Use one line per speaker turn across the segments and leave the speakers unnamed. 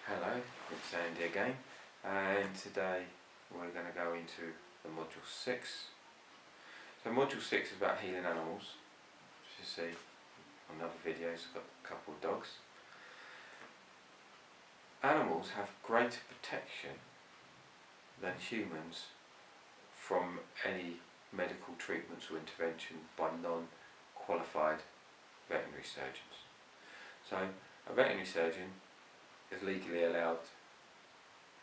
Hello, it's Andy again, and today we're going to go into the module 6. So module 6 is about healing animals. As you see on other videos, I've got a couple of dogs. Animals have greater protection than humans from any medical treatments or intervention by non-qualified veterinary surgeons. So a veterinary surgeon is legally allowed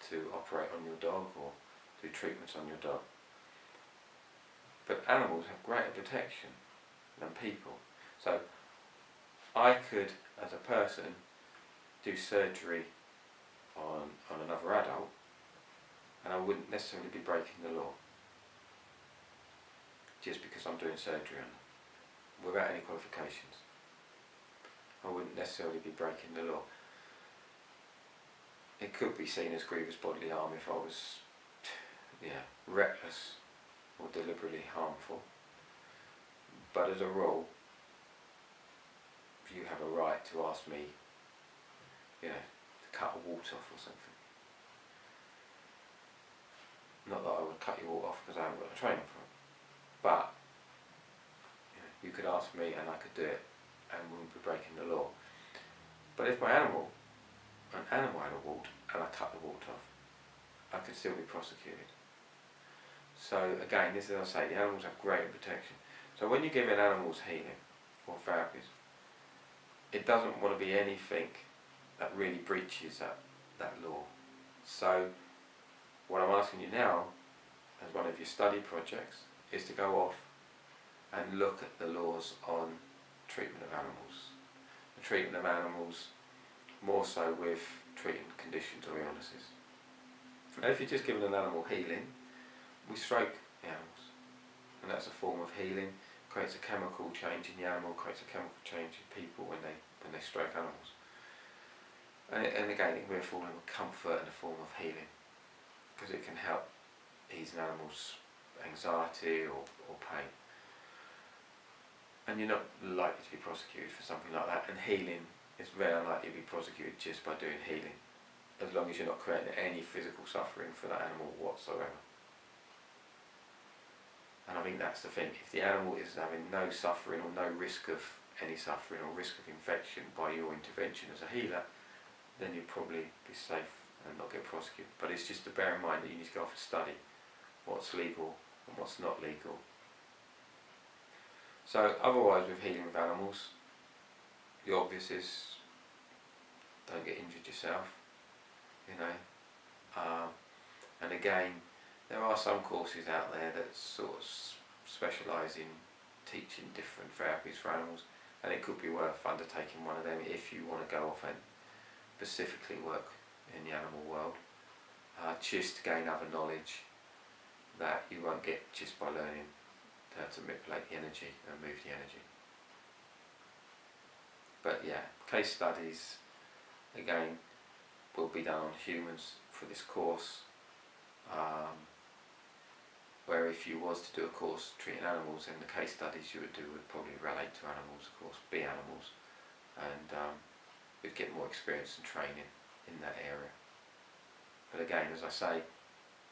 to operate on your dog or do treatments on your dog. But animals have greater protection than people. So I could, as a person, do surgery on another adult and I wouldn't necessarily be breaking the law just because I'm doing surgery on them without any qualifications. I wouldn't necessarily be breaking the law. It could be seen as grievous bodily harm if I was reckless or deliberately harmful, but as a rule you have a right to ask me to cut a wart off or something. Not that I would cut your wart off because I haven't got the training for it, but you could ask me and I could do it and we wouldn't be breaking the law. But if an animal had a wart and I cut the wart off, I could still be prosecuted. So again, this is as I say, the animals have greater protection. So when you're giving animals healing or therapies, it doesn't want to be anything that really breaches that law. So what I'm asking you now, as one of your study projects, is to go off and look at the laws on treatment of animals. The treatment of animals more so with treating conditions or illnesses. Now if you're just giving an animal healing, we stroke the animals, and that's a form of healing. Creates a chemical change in the animal, creates a chemical change in people when they stroke animals. And again, it can be a form of comfort and a form of healing, because it can help ease an animal's anxiety or pain. And you're not likely to be prosecuted for something like that, and healing is very unlikely to be prosecuted just by doing healing, as long as you're not creating any physical suffering for that animal whatsoever. And I think that's the thing. If the animal is having no suffering or no risk of any suffering or risk of infection by your intervention as a healer, then you'll probably be safe and not get prosecuted. But it's just to bear in mind that you need to go off and study what's legal and what's not legal. So otherwise, with healing with animals, the obvious is don't get injured yourself, and again, there are some courses out there that sort of specialise in teaching different therapies for animals, and it could be worth undertaking one of them if you want to go off and specifically work in the animal world, just to gain other knowledge that you won't get just by learning how to manipulate the energy and move the energy. But yeah, case studies again will be done on humans for this course, where if you was to do a course treating animals, then the case studies you would do would probably relate to animals, of course, be animals, and you'd get more experience and training in that area. But again, as I say,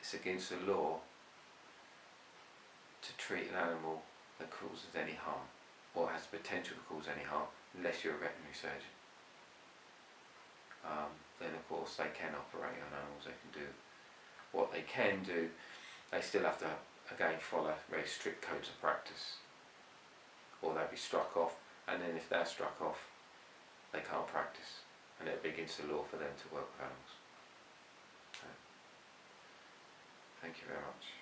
it's against the law to treat an animal that causes any harm or has the potential to cause any harm, unless you're a veterinary surgeon. Then of course they can operate on animals, they can do what they can do. They still have to again follow very strict codes of practice, or they'll be struck off, and then if they're struck off they can't practice, and it begins the law for them to work with animals. So, thank you very much.